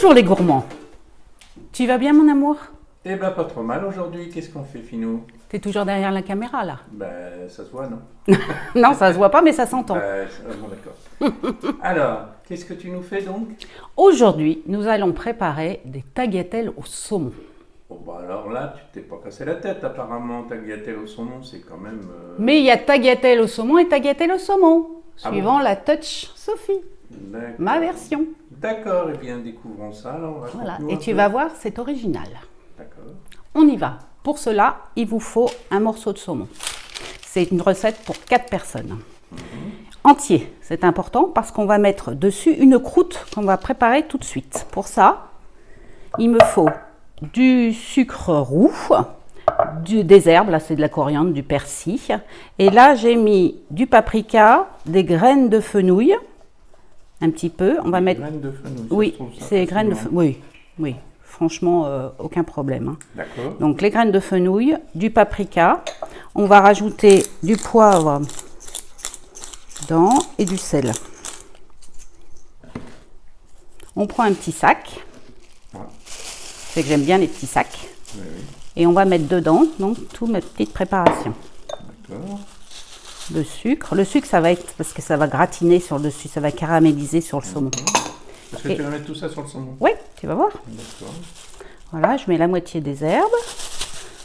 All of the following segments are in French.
Bonjour les gourmands. Tu vas bien mon amour? Eh ben pas trop mal aujourd'hui, qu'est-ce qu'on fait Finou? T'es toujours derrière la caméra là? Ben ça se voit non? Non, ça se voit pas mais ça s'entend. Bon d'accord. Alors, qu'est-ce que tu nous fais donc? Aujourd'hui, nous allons préparer des tagliatelles au saumon. Bon bah alors là, tu t'es pas cassé la tête apparemment, tagliatelle au saumon, c'est quand même... Mais il y a tagliatelle au saumon et tagliatelle au saumon, Ah suivant bon? la touch Sophie, D'accord. ma version. D'accord, eh bien découvrons ça alors. Voilà, raconte-nous et un tu peu. vas voir, c'est original. D'accord. On y va. Pour cela, il vous faut un morceau de saumon. C'est une recette pour 4 personnes. Entier, c'est important parce qu'on va mettre dessus une croûte qu'on va préparer tout de suite. Pour ça, il me faut du sucre roux, des herbes, là c'est de la coriandre, du persil. Et là, j'ai mis du paprika, des graines de fenouil, un petit peu. On va mettre... Graines de fenouil, ça Oui, se trouve, ça, c'est graines de facilement. fenouil. Oui, franchement, aucun problème. Hein. D'accord. Donc les graines de fenouil, du paprika, on va rajouter du poivre dedans et du sel. On prend un petit sac, Ouais. c'est que j'aime bien les petits sacs, Oui, oui. et on va mettre dedans donc toute ma petite préparation. D'accord. Le sucre, ça va être parce que ça va gratiner sur le dessus, ça va caraméliser sur le saumon. Est-ce que Et- tu vas mettre tout ça sur le saumon? Oui, tu vas voir. D'accord. Voilà, je mets la moitié des herbes.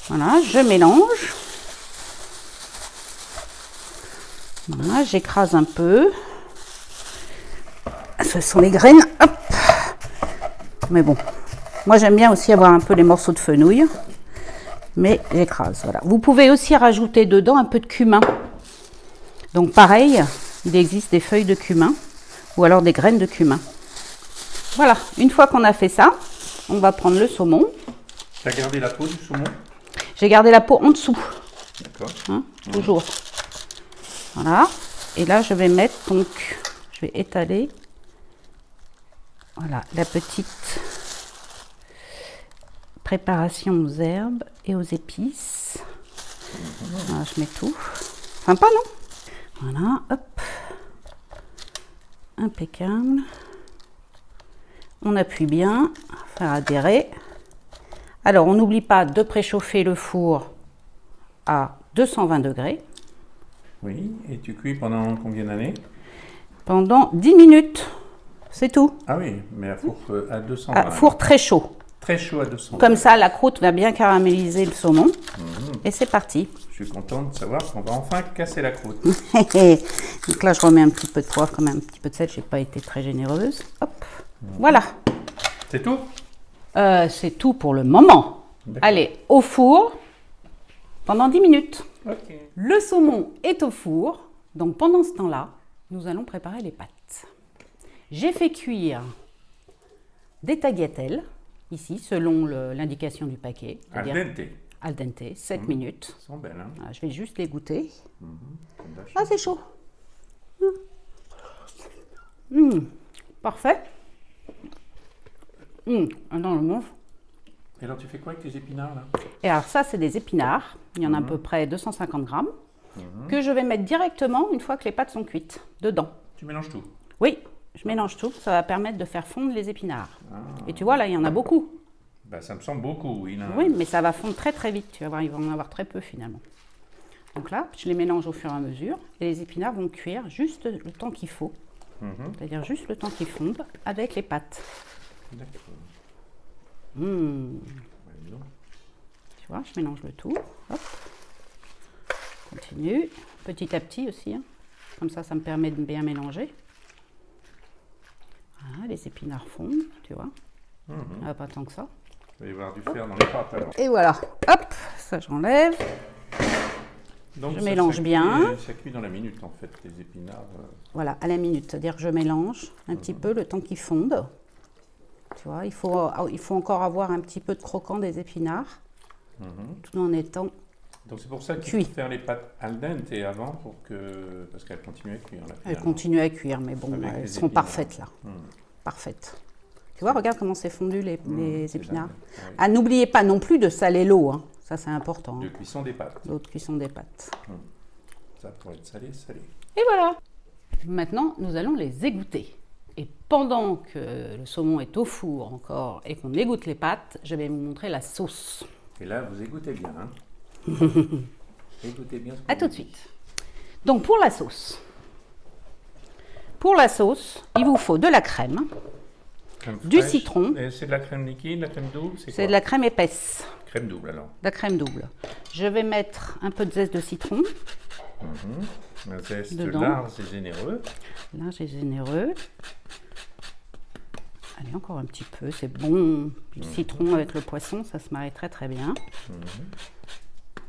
Voilà, je mélange. Voilà, j'écrase un peu. Ce sont les graines. Hop. Mais bon, moi j'aime bien aussi avoir un peu les morceaux de fenouil. Mais j'écrase, voilà. Vous pouvez aussi rajouter dedans un peu de cumin. Donc pareil, il existe des feuilles de cumin ou alors des graines de cumin. Voilà, une fois qu'on a fait ça, on va prendre le saumon. Tu as gardé la peau du saumon? J'ai gardé la peau en dessous, D'accord. hein, toujours. Voilà. Et là, je vais mettre, donc, je vais étaler, voilà, la petite préparation aux herbes et aux épices. Voilà, je mets tout. Sympa, non? Voilà, hop. Impeccable. On appuie bien, faire adhérer. Alors, on n'oublie pas de préchauffer le four à 220 degrés Oui, et tu cuis pendant combien d'années? pendant 10 minutes. C'est tout. Ah oui, mais à four à 200 À four très chaud. Très chaud à 200. Comme ça, la croûte va bien caraméliser le saumon. Et c'est parti. Je suis content de savoir qu'on va enfin casser la croûte. Donc là, je remets un petit peu de poivre, quand même un petit peu de sel. Je n'ai pas été très généreuse. Hop. Voilà. C'est tout? C'est tout pour le moment. D'accord. Allez, au four pendant 10 minutes. Ok. Le saumon est au four. Donc pendant ce temps-là, nous allons préparer les pâtes. J'ai fait cuire des tagliatelles, ici, selon l'indication du paquet. Al C'est-à-dire dente. al dente, 7 minutes. Elles sont belles, hein? Voilà, je vais juste les goûter. Comme d'hab. Ah, c'est chaud. Parfait. Attends, le mange. Et alors, tu fais quoi avec tes épinards, là? Et alors ça, c'est des épinards. Il y en a à peu près 250 grammes que je vais mettre directement, une fois que les pâtes sont cuites, dedans. Tu mélanges tout? Oui, je mélange tout. Ça va permettre de faire fondre les épinards. Et tu vois, là, il y en a beaucoup. Bah, ça me semble beaucoup, oui. Là. Oui, mais ça va fondre très très vite. Tu vas voir, il va en avoir très peu finalement. Donc là, je les mélange au fur et à mesure. Et les épinards vont cuire juste le temps qu'il faut. C'est-à-dire juste le temps qu'ils fondent avec les pâtes. D'accord. Mmh. Ouais, dis donc. Tu vois, je mélange le tout. Hop. Continue. Petit à petit aussi. Hein. Comme ça me permet de bien mélanger. Voilà, les épinards fondent, tu vois. Ah, pas tant que ça. Il va y avoir du fer dans les pâtes, alors. Et voilà. Hop, ça j'enlève. Donc, Je ça, mélange ça bien. Cuit, ça cuit dans la minute, en fait, les épinards. Voilà, à la minute. C'est-à-dire que je mélange un petit peu le temps qu'ils fondent. Tu vois, il faut encore avoir un petit peu de croquant des épinards. Tout en étant... Donc, c'est pour ça qu'il Cuit. faut faire les pâtes al dente avant, parce qu'elles continuent à cuire. Là, Elles finalement. continuent à cuire, mais bon, Avec elles les seront épinards. parfaites là. Parfaites. Tu vois, regarde comment c'est fondu les c'est épinards. ça, ouais. Ah, n'oubliez pas non plus de saler l'eau. Hein. Ça, c'est important. De Hein. cuisson des pâtes. L'eau de cuisson des pâtes. Ça pourrait être salé, salé. Et voilà. Maintenant, nous allons les égoutter. Et pendant que le saumon est au four encore et qu'on égoutte les pâtes, je vais vous montrer la sauce. Et là, vous égouttez bien. Hein. Égouttez bien ce qu'on À tout de dit. suite. Donc pour la sauce, il vous faut de la crème, Crème du fraîche. citron. Et c'est de la crème liquide, la crème double, c'est quoi de la crème épaisse, Crème double alors. de la crème double. Je vais mettre un peu de zeste de citron, Un zeste Dedans. large et généreux. large et généreux. Allez, encore un petit peu, c'est bon. Le citron avec le poisson, ça se marie très très bien.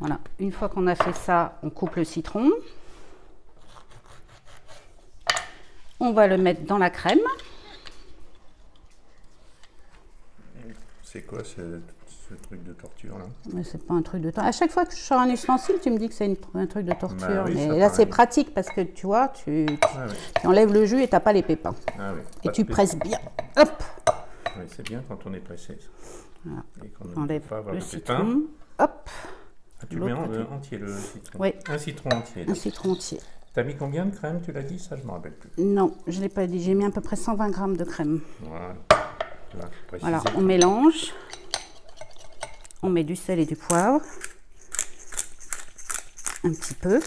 Voilà, une fois qu'on a fait ça, on coupe le citron. On va le mettre dans la crème. C'est quoi ce truc de torture là? Mais c'est pas un truc de torture. À chaque fois que je sors un ustensile, tu me dis que c'est un truc de torture. Bah oui, mais ça là, c'est paraît. pratique parce que tu vois, tu Ah oui. enlèves le jus et t'as pas les pépins. Ah oui. Et Pas tu de presses bien. Hop, Oui, c'est bien quand on est pressé. Ça. Voilà. Et qu'on ne t'enlèves peut pas avoir le de citron. pépins. Hop, Ah, tu le l'autre mets côté. entier le citron. Oui. Un citron entier. un citron entier. T'as mis combien de crème? Tu l'as dit, ça je me rappelle plus. Non, je ne l'ai pas dit. J'ai mis à peu près 120 grammes de crème. Voilà. Tu vas préciser. Voilà, on mélange. On met du sel et du poivre. Un petit peu.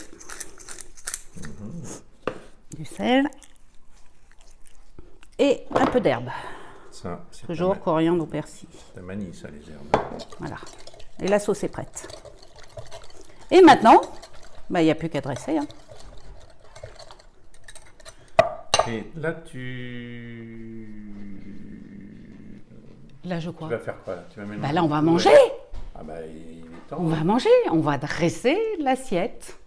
Du sel. Et un peu d'herbe. Ça, c'est Toujours coriandre au persil. ta manie, ça, les herbes. Voilà. Et la sauce est prête. Et maintenant, bah, il n'y a plus qu'à dresser. Hein. Et là, tu Là, je crois. vas faire quoi? Tu vas mélanger. Bah, là, on va tout, manger. ouais. Ah bah, il est temps. On va manger. On va dresser l'assiette.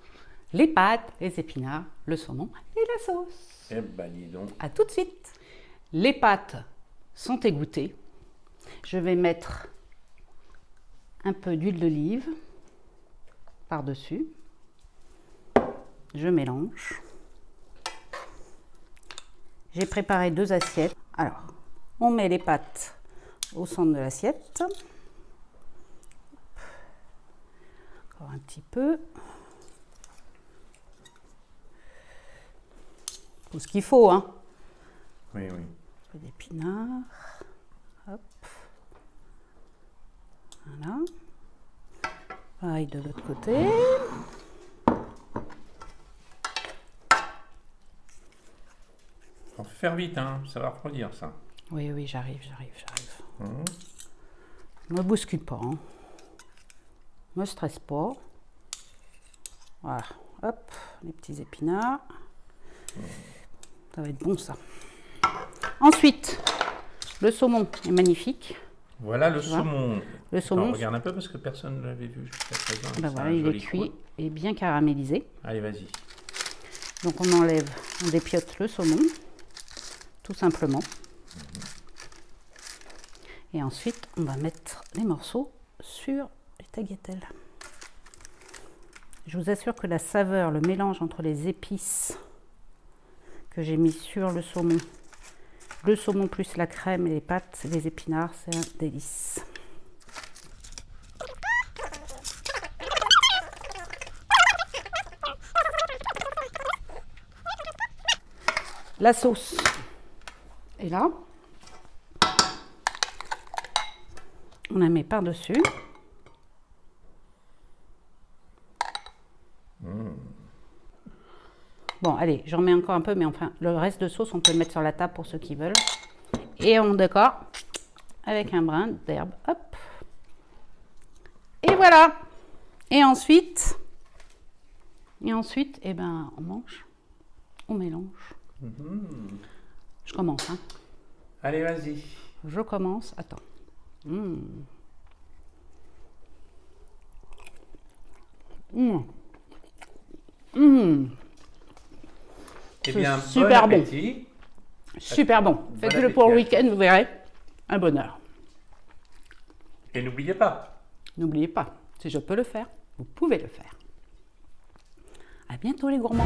Les pâtes, les épinards, le saumon et la sauce. Eh ben, dis donc. À tout de suite. Les pâtes sont égouttées. Je vais mettre un peu d'huile d'olive par-dessus. Je mélange. J'ai préparé 2 assiettes. Alors, on met les pâtes au centre de l'assiette. Encore un petit peu. Tout ce qu'il faut, hein. Oui, oui. Un peu d'épinards. Hop. Voilà. Pareil de l'autre côté. Faut faire vite, hein. Ça va refroidir, ça. Oui, oui, j'arrive. Ne me bouscule pas, hein. Ne me stresse pas. Voilà. Hop, les petits épinards. Ça va être bon, ça. Ensuite, le saumon est magnifique. Voilà le vois, saumon. le saumon. Attends, regarde un peu parce que personne ne l'avait vu jusqu'à présent. Ben C'est voilà, un il est joli cuit coin. et bien caramélisé. Allez, vas-y. Donc on enlève, on dépiote le saumon, tout simplement. Et ensuite, on va mettre les morceaux sur les tagliatelles. Je vous assure que la saveur, le mélange entre les épices que j'ai mis sur le saumon plus la crème et les pâtes, les épinards, c'est un délice. La sauce est là. On la met par-dessus. Bon, allez, j'en mets encore un peu, mais enfin, le reste de sauce, on peut le mettre sur la table pour ceux qui veulent. Et on décore avec un brin d'herbe. Hop. Et voilà. Et ensuite, eh ben, on mange, on mélange. Je commence, hein. Allez, vas-y. Je commence. Attends. Eh bien, C'est super bon bon. appétit. Super bon. Bon Faites-le pour le appétit. week-end, vous verrez. Un bonheur. Et n'oubliez pas. N'oubliez pas, si je peux le faire, vous pouvez le faire. À bientôt les gourmands.